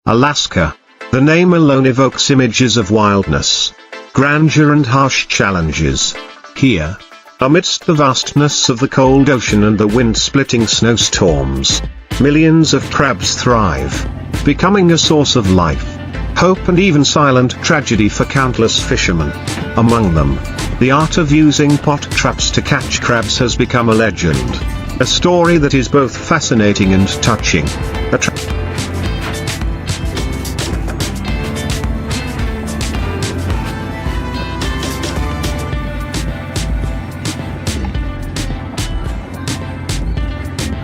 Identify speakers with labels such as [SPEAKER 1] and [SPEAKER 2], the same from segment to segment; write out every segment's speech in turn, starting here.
[SPEAKER 1] Alaska. The name alone evokes images of wildness, grandeur and harsh challenges. Here, amidst the vastness of the cold ocean and the wind-splitting snowstorms, millions of crabs thrive, becoming a source of life, hope and even silent tragedy for countless fishermen. Among them, the art of using pot traps to catch crabs has become a legend. A story that is both fascinating and touching.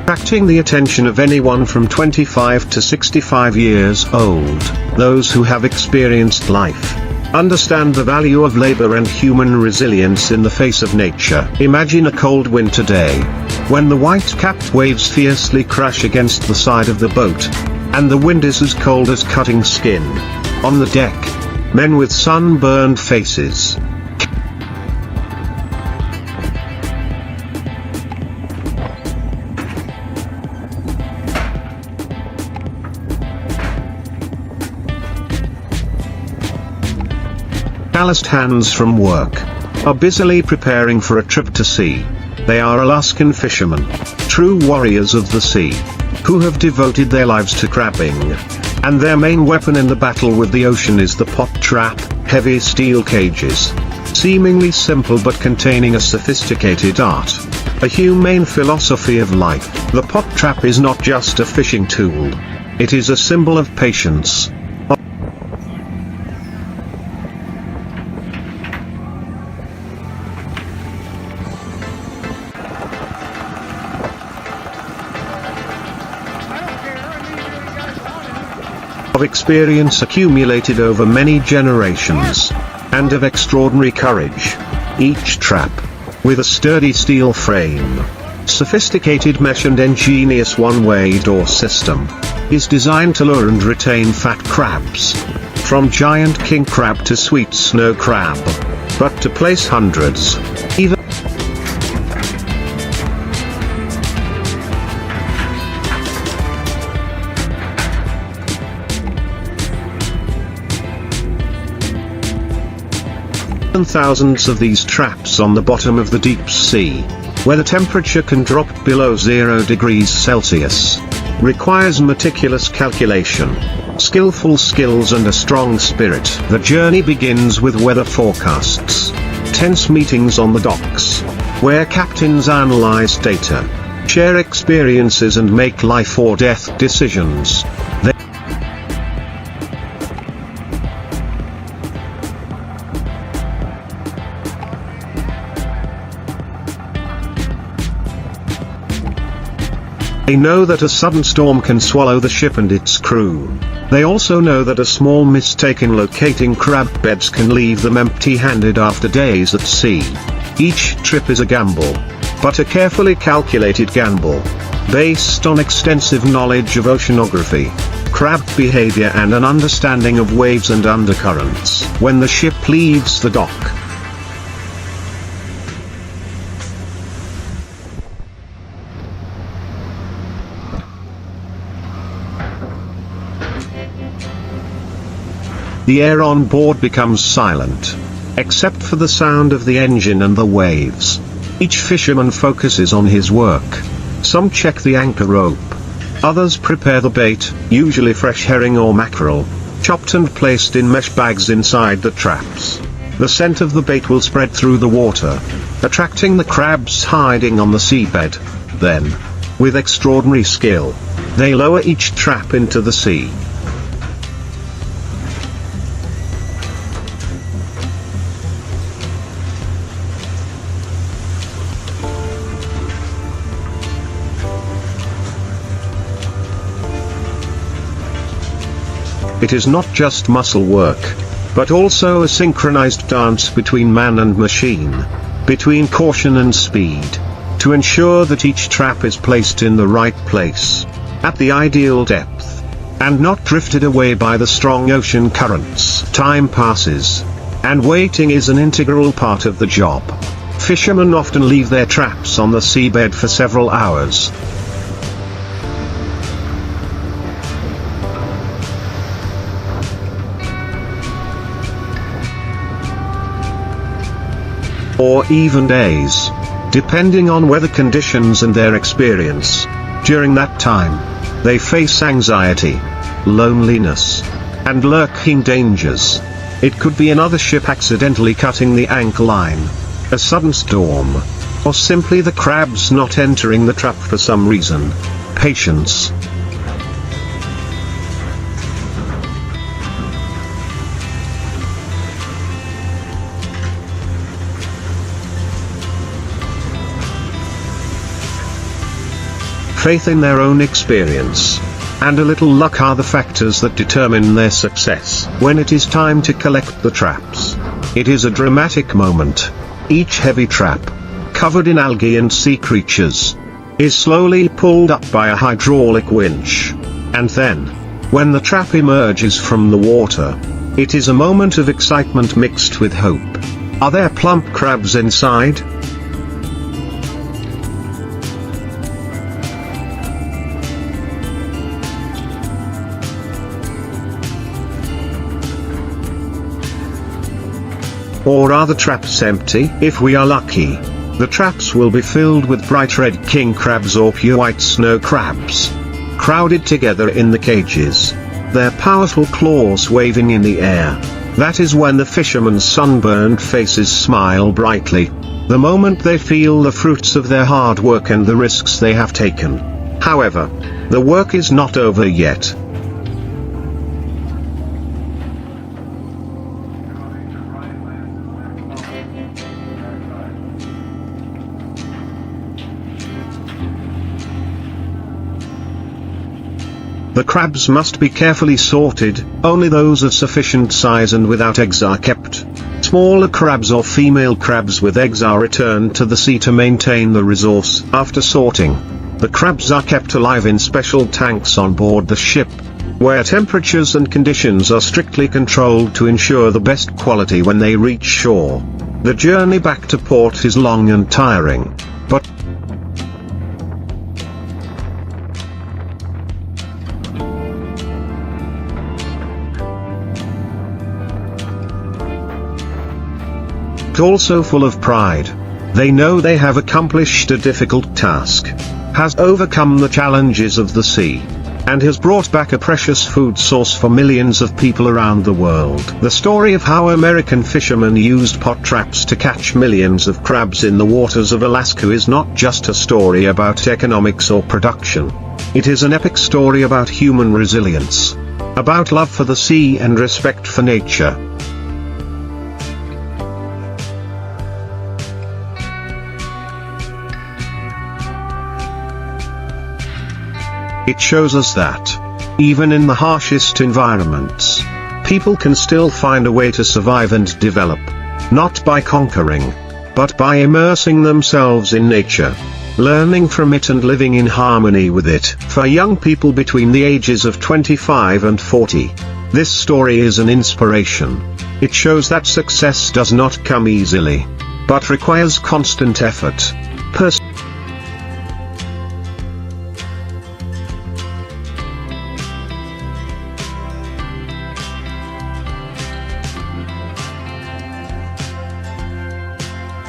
[SPEAKER 1] Attracting the attention of anyone from 25 to 65 years old, those who have experienced life, understand the value of labor and human resilience in the face of nature. Imagine a cold winter day, when the white-capped waves fiercely crash against the side of the boat, and the wind is as cold as cutting skin. On the deck, men with sunburned faces, calloused hands from work, are busily preparing for a trip to sea. They are Alaskan fishermen, true warriors of the sea, who have devoted their lives to crabbing. And their main weapon in the battle with the ocean is the pot trap, heavy steel cages. Seemingly simple but containing a sophisticated art, a humane philosophy of life. The pot trap is not just a fishing tool. It is a symbol of patience, of experience accumulated over many generations, and of extraordinary courage. Each trap, with a sturdy steel frame, sophisticated mesh and ingenious one-way door system, is designed to lure and retain fat crabs, from giant king crab to sweet snow crab, but to place hundreds, even thousands of these traps on the bottom of the deep sea, where the temperature can drop below 0 degrees Celsius, requires meticulous calculation, skillful skills and a strong spirit. The journey begins with weather forecasts, tense meetings on the docks, where captains analyze data, share experiences and make life or death decisions. They know that a sudden storm can swallow the ship and its crew. They also know that a small mistake in locating crab beds can leave them empty-handed after days at sea. Each trip is a gamble, but a carefully calculated gamble, based on extensive knowledge of oceanography, crab behavior and an understanding of waves and undercurrents. When the ship leaves the dock, the air on board becomes silent, except for the sound of the engine and the waves. Each fisherman focuses on his work. Some check the anchor rope. Others prepare the bait, usually fresh herring or mackerel, chopped and placed in mesh bags inside the traps. The scent of the bait will spread through the water, attracting the crabs hiding on the seabed. Then, with extraordinary skill, they lower each trap into the sea. It is not just muscle work, but also a synchronized dance between man and machine, between caution and speed, to ensure that each trap is placed in the right place, at the ideal depth, and not drifted away by the strong ocean currents. Time passes, and waiting is an integral part of the job. Fishermen often leave their traps on the seabed for several hours, or even days, depending on weather conditions and their experience. During that time, they face anxiety, loneliness, and lurking dangers. It could be another ship accidentally cutting the anchor line, a sudden storm, or simply the crabs not entering the trap for some reason. Patience. Faith in their own experience, and a little luck are the factors that determine their success. When it is time to collect the traps, it is a dramatic moment. Each heavy trap, covered in algae and sea creatures, is slowly pulled up by a hydraulic winch. And then, when the trap emerges from the water, it is a moment of excitement mixed with hope. Are there plump crabs inside? Or are the traps empty? If we are lucky, the traps will be filled with bright red king crabs or pure white snow crabs, crowded together in the cages, their powerful claws waving in the air. That is when the fishermen's sunburned faces smile brightly, the moment they feel the fruits of their hard work and the risks they have taken. However, the work is not over yet. The crabs must be carefully sorted, only those of sufficient size and without eggs are kept. Smaller crabs or female crabs with eggs are returned to the sea to maintain the resource. After sorting, the crabs are kept alive in special tanks on board the ship, where temperatures and conditions are strictly controlled to ensure the best quality when they reach shore. The journey back to port is long and tiring, but also full of pride. They know they have accomplished a difficult task, has overcome the challenges of the sea, and has brought back a precious food source for millions of people around the world. The story of how American fishermen used pot traps to catch millions of crabs in the waters of Alaska is not just a story about economics or production. It is an epic story about human resilience, about love for the sea and respect for nature. It shows us that, even in the harshest environments, people can still find a way to survive and develop, not by conquering, but by immersing themselves in nature, learning from it and living in harmony with it. For young people between the ages of 25 and 40, this story is an inspiration. It shows that success does not come easily, but requires constant effort,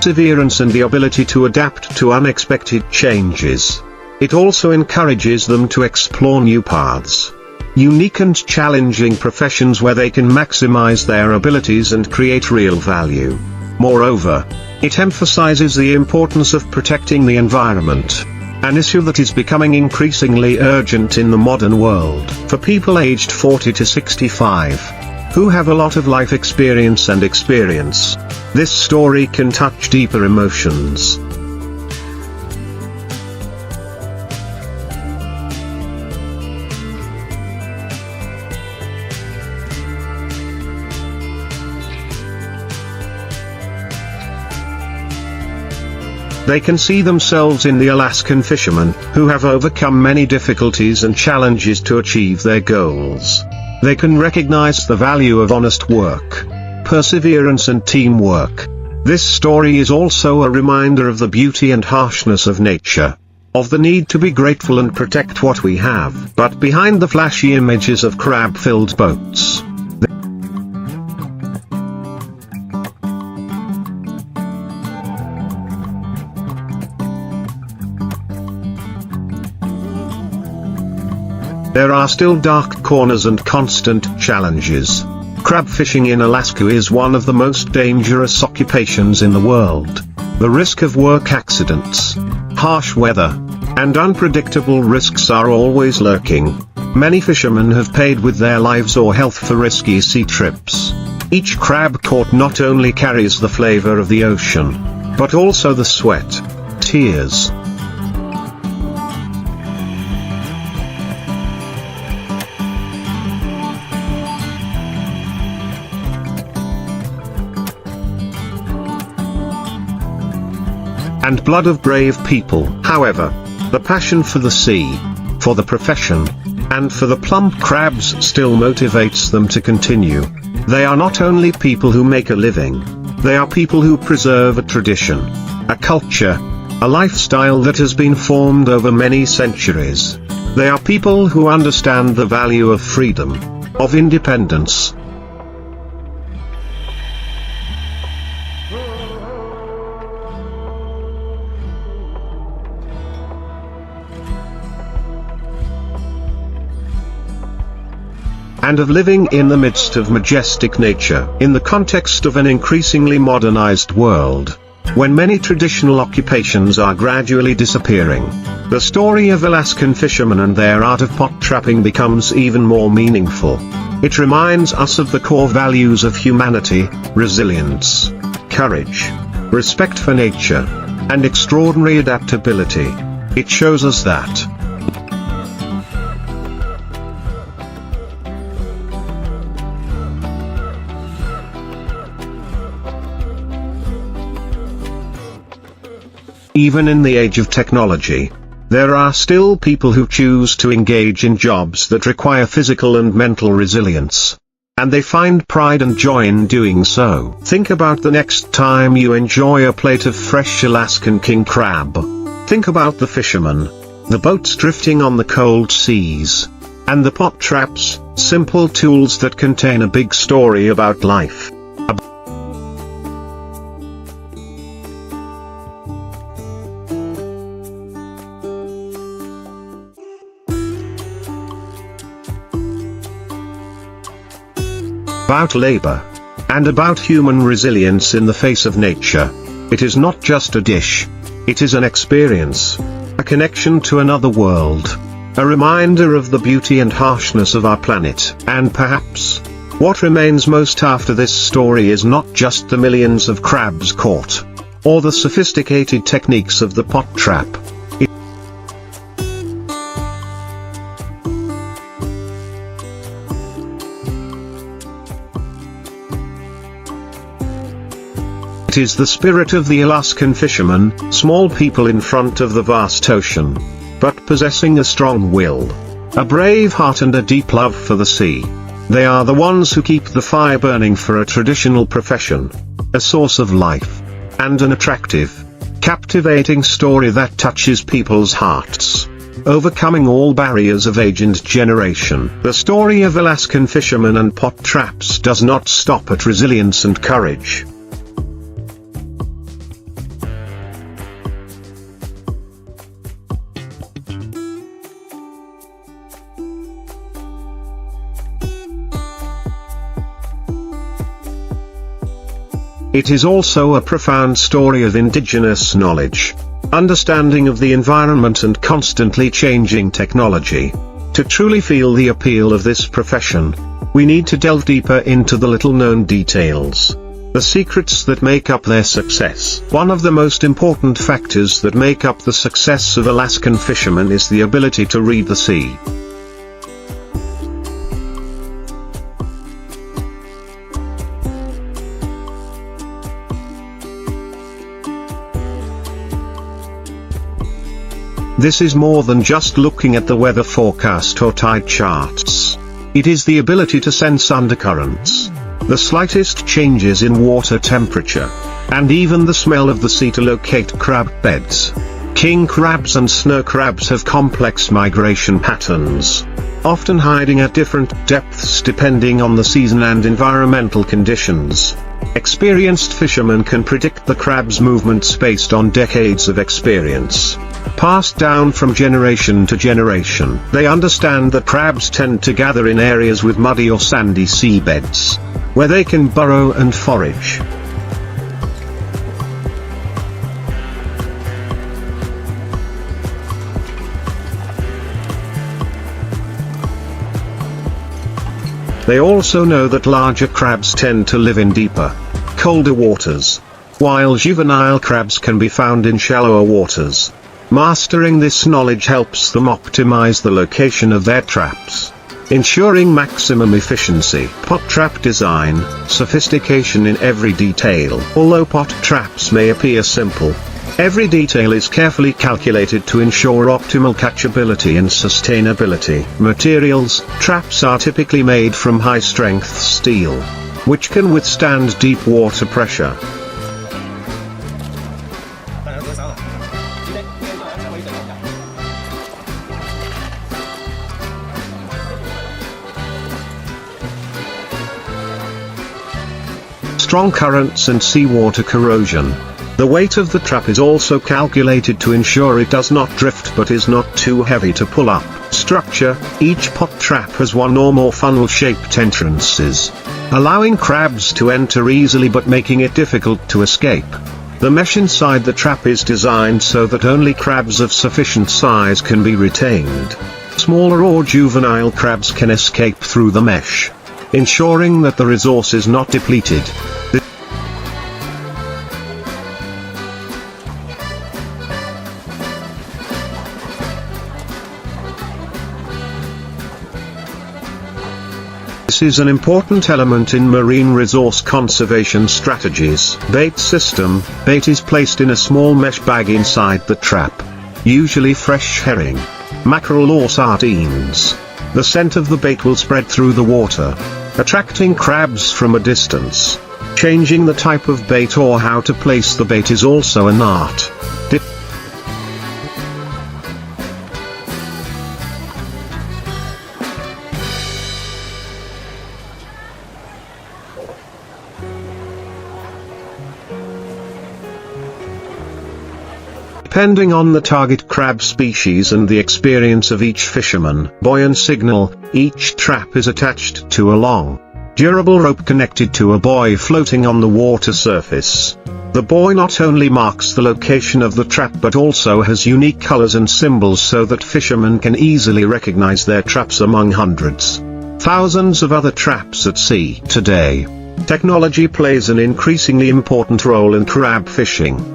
[SPEAKER 1] perseverance and the ability to adapt to unexpected changes. It also encourages them to explore new paths, unique and challenging professions where they can maximize their abilities and create real value. Moreover, it emphasizes the importance of protecting the environment, an issue that is becoming increasingly urgent in the modern world. For people aged 40 to 65, who have a lot of life experience, this story can touch deeper emotions. They can see themselves in the Alaskan fishermen, who have overcome many difficulties and challenges to achieve their goals. They can recognize the value of honest work, perseverance and teamwork. This story is also a reminder of the beauty and harshness of nature, of the need to be grateful and protect what we have. But behind the flashy images of crab-filled boats, there are still dark corners and constant challenges. Crab fishing in Alaska is one of the most dangerous occupations in the world. The risk of work accidents, harsh weather, and unpredictable risks are always lurking. Many fishermen have paid with their lives or health for risky sea trips. Each crab caught not only carries the flavor of the ocean, but also the sweat, tears, and blood of brave people. However, the passion for the sea, for the profession, and for the plump crabs still motivates them to continue. They are not only people who make a living, they are people who preserve a tradition, a culture, a lifestyle that has been formed over many centuries. They are people who understand the value of freedom, of independence. And of living in the midst of majestic nature, in the context of an increasingly modernized world, when many traditional occupations are gradually disappearing. The story of Alaskan fishermen and their art of pot trapping becomes even more meaningful. It reminds us of the core values of humanity: resilience, courage, respect for nature, and extraordinary adaptability. It shows us that even in the age of technology, there are still people who choose to engage in jobs that require physical and mental resilience. And they find pride and joy in doing so. Think about the next time you enjoy a plate of fresh Alaskan king crab. Think about the fishermen, the boats drifting on the cold seas, and the pot traps, simple tools that contain a big story about life. About labor, and about human resilience in the face of nature. It is not just a dish. It is an experience, a connection to another world, a reminder of the beauty and harshness of our planet. And perhaps, what remains most after this story is not just the millions of crabs caught, or the sophisticated techniques of the pot trap. It is the spirit of the Alaskan fisherman, small people in front of the vast ocean, but possessing a strong will, a brave heart and a deep love for the sea. They are the ones who keep the fire burning for a traditional profession, a source of life, and an attractive, captivating story that touches people's hearts, overcoming all barriers of age and generation. The story of Alaskan fishermen and pot traps does not stop at resilience and courage. It is also a profound story of indigenous knowledge, understanding of the environment and constantly changing technology. To truly feel the appeal of this profession, we need to delve deeper into the little-known details, the secrets that make up their success. One of the most important factors that make up the success of Alaskan fishermen is the ability to read the sea. This is more than just looking at the weather forecast or tide charts. It is the ability to sense undercurrents, the slightest changes in water temperature, and even the smell of the sea to locate crab beds. King crabs and snow crabs have complex migration patterns, often hiding at different depths depending on the season and environmental conditions. Experienced fishermen can predict the crab's movements based on decades of experience, passed down from generation to generation. They understand that crabs tend to gather in areas with muddy or sandy seabeds, where they can burrow and forage. They also know that larger crabs tend to live in deeper, colder waters, while juvenile crabs can be found in shallower waters. Mastering this knowledge helps them optimize the location of their traps, ensuring maximum efficiency. Pot trap design, sophistication in every detail. Although pot traps may appear simple, every detail is carefully calculated to ensure optimal catchability and sustainability. Materials: traps are typically made from high-strength steel, which can withstand deep water pressure. Strong currents and seawater corrosion. The weight of the trap is also calculated to ensure it does not drift but is not too heavy to pull up. Structure: each pot trap has one or more funnel-shaped entrances, allowing crabs to enter easily but making it difficult to escape. The mesh inside the trap is designed so that only crabs of sufficient size can be retained. Smaller or juvenile crabs can escape through the mesh, ensuring that the resource is not depleted. This is an important element in marine resource conservation strategies. Bait system: bait is placed in a small mesh bag inside the trap, usually fresh herring, mackerel or sardines. The scent of the bait will spread through the water, attracting crabs from a distance. Changing the type of bait or how to place the bait is also an art. Depending on the target crab species and the experience of each fisherman. Buoyant signal: each trap is attached to a long, durable rope connected to a buoy floating on the water surface. The buoy not only marks the location of the trap but also has unique colors and symbols so that fishermen can easily recognize their traps among hundreds, thousands of other traps at sea. Today, technology plays an increasingly important role in crab fishing.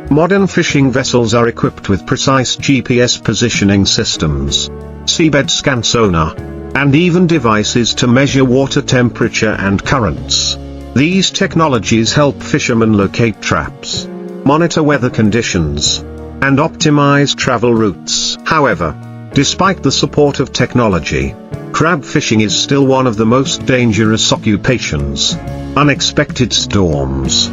[SPEAKER 1] Modern fishing vessels are equipped with precise GPS positioning systems, seabed scan sonar, and even devices to measure water temperature and currents. These technologies help fishermen locate traps, monitor weather conditions, and optimize travel routes. However, despite the support of technology, crab fishing is still one of the most dangerous occupations. Unexpected storms,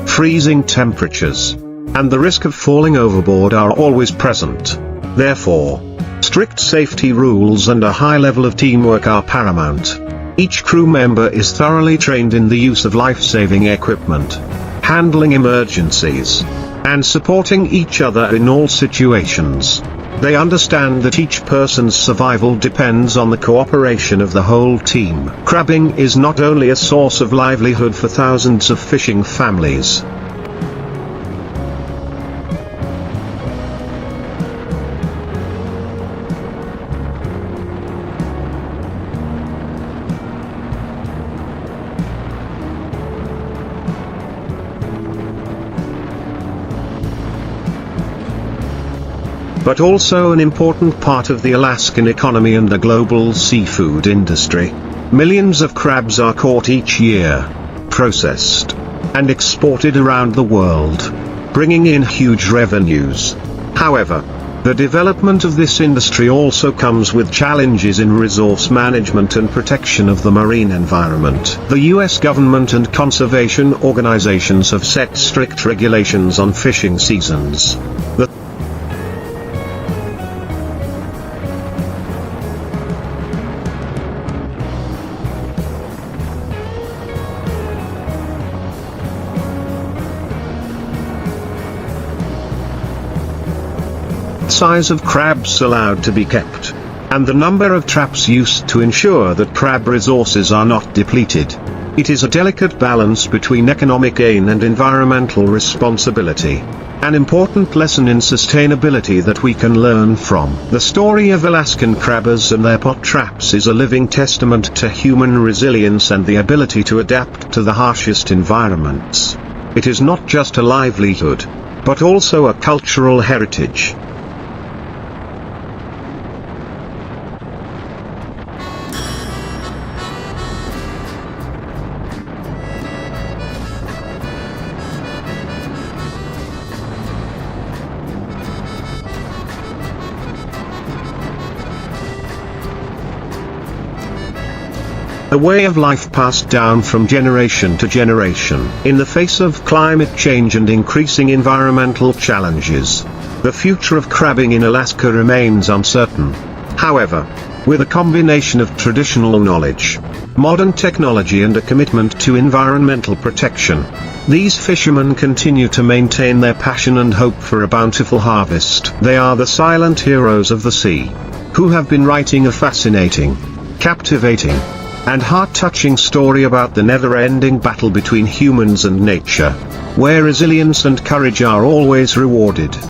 [SPEAKER 1] freezing temperatures, and the risk of falling overboard are always present. Therefore, strict safety rules and a high level of teamwork are paramount. Each crew member is thoroughly trained in the use of life-saving equipment, handling emergencies, and supporting each other in all situations. They understand that each person's survival depends on the cooperation of the whole team. Crabbing is not only a source of livelihood for thousands of fishing families. But also an important part of the Alaskan economy and the global seafood industry. Millions of crabs are caught each year, processed, and exported around the world, bringing in huge revenues. However, The development of this industry also comes with challenges in resource management and protection of the marine environment. The US government and conservation organizations have set strict regulations on fishing seasons. The size of crabs allowed to be kept, and the number of traps used to ensure that crab resources are not depleted. It is a delicate balance between economic gain and environmental responsibility. An important lesson in sustainability that we can learn from the story of Alaskan crabbers and their pot traps is a living testament to human resilience and the ability to adapt to the harshest environments. It is not just a livelihood, but also a cultural heritage. A way of life passed down from generation to generation. In the face of climate change and increasing environmental challenges, the future of crabbing in Alaska remains uncertain. However, with a combination of traditional knowledge, modern technology and a commitment to environmental protection, these fishermen continue to maintain their passion and hope for a bountiful harvest. They are the silent heroes of the sea, who have been writing a fascinating, captivating, and heart-touching story about the never-ending battle between humans and nature, where resilience and courage are always rewarded.